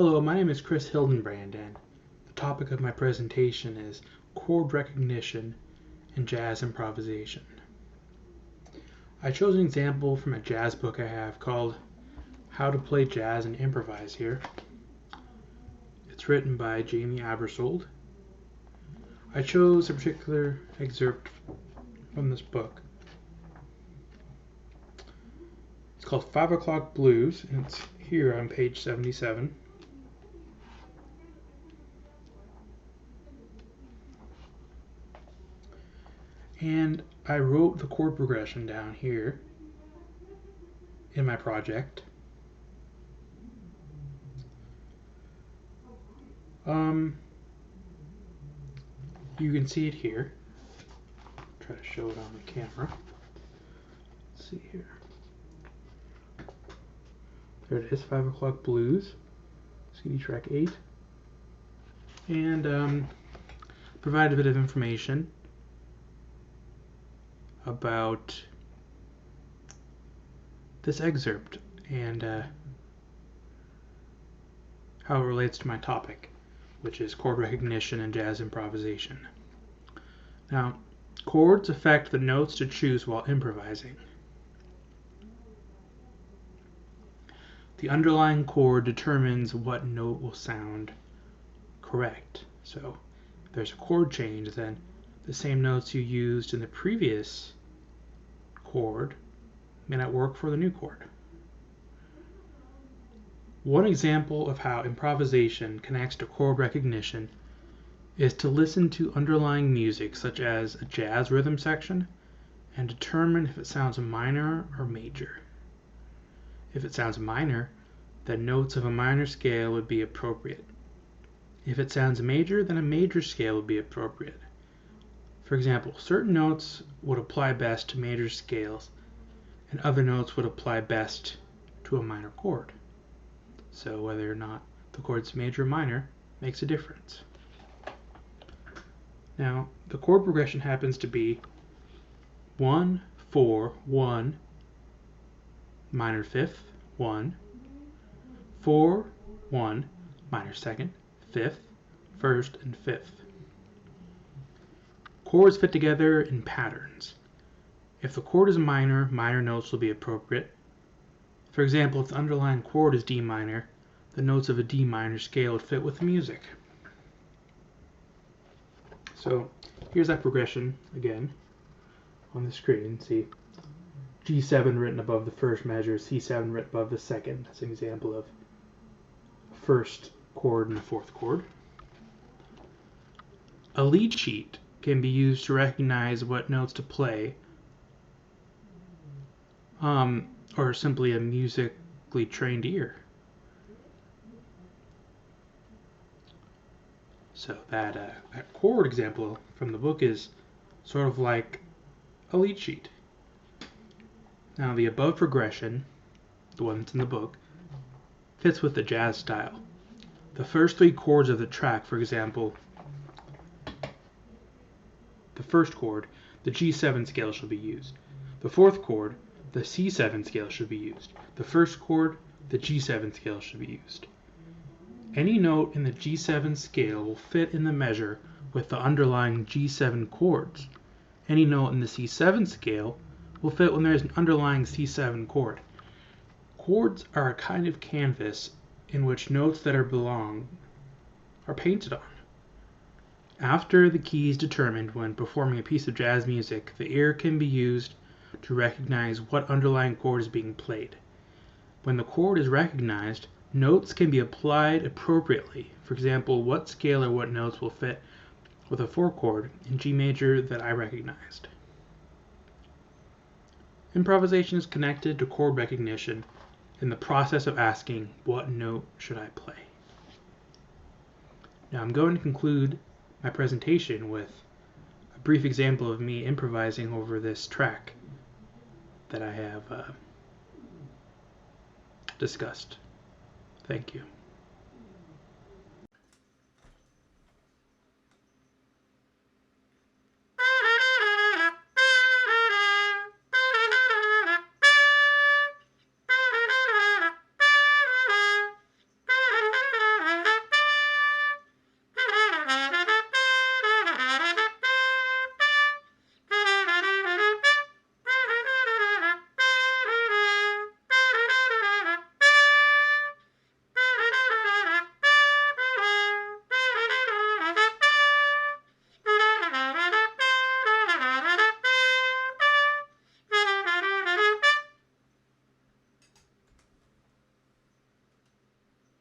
Hello, my name is Chris Hildenbrand, and the topic of my presentation is chord recognition in jazz improvisation. I chose an example from a jazz book I have called How to Play Jazz and Improvise here. It's written by Jamie Abersold. I chose a particular excerpt from this book. It's called 5 O'Clock Blues, and it's here on page 77. And I wrote the chord progression down here in my project. You can see it here. Try to show it on the camera. Let's see here. There it is, 5 O'Clock Blues, CD track 8. And provide a bit of information about this excerpt and how it relates to my topic, which is chord recognition and jazz improvisation. Now, chords affect the notes to choose while improvising. The underlying chord determines what note will sound correct. So, if there's a chord change, then the same notes you used in the previous chord may not work for the new chord. One example of how improvisation connects to chord recognition is to listen to underlying music such as a jazz rhythm section and determine if it sounds minor or major. If it sounds minor, then notes of a minor scale would be appropriate. If it sounds major, then a major scale would be appropriate. For example, certain notes would apply best to major scales, and other notes would apply best to a minor chord. So whether or not the chord's major or minor makes a difference. Now, the chord progression happens to be 1, 4, 1, minor fifth, 1, 4, 1, minor second, fifth, first, and fifth. Chords fit together in patterns. If the chord is minor, minor notes will be appropriate. For example, if the underlying chord is D minor, the notes of a D minor scale would fit with the music. So here's that progression again on the screen. See G7 written above the first measure, C7 written above the second. That's an example of a first chord and a fourth chord. A lead sheet can be used to recognize what notes to play, or simply a musically trained ear. So that chord example from the book is sort of like a lead sheet. Now the above progression, the one that's in the book, fits with the jazz style. The first 3 chords of the track, for example, the first chord, the G7 scale should be used. The fourth chord, the C7 scale should be used. The first chord, the G7 scale should be used. Any note in the G7 scale will fit in the measure with the underlying G7 chords. Any note in the C7 scale will fit when there is an underlying C7 chord. Chords are a kind of canvas in which notes that belong are painted on. After the key is determined when performing a piece of jazz music, the ear can be used to recognize what underlying chord is being played. When the chord is recognized, notes can be applied appropriately. For example, what scale or what notes will fit with a 4 chord in G major that I recognized. Improvisation is connected to chord recognition in the process of asking, what note should I play? Now I'm going to conclude my presentation with a brief example of me improvising over this track that I have discussed. Thank you.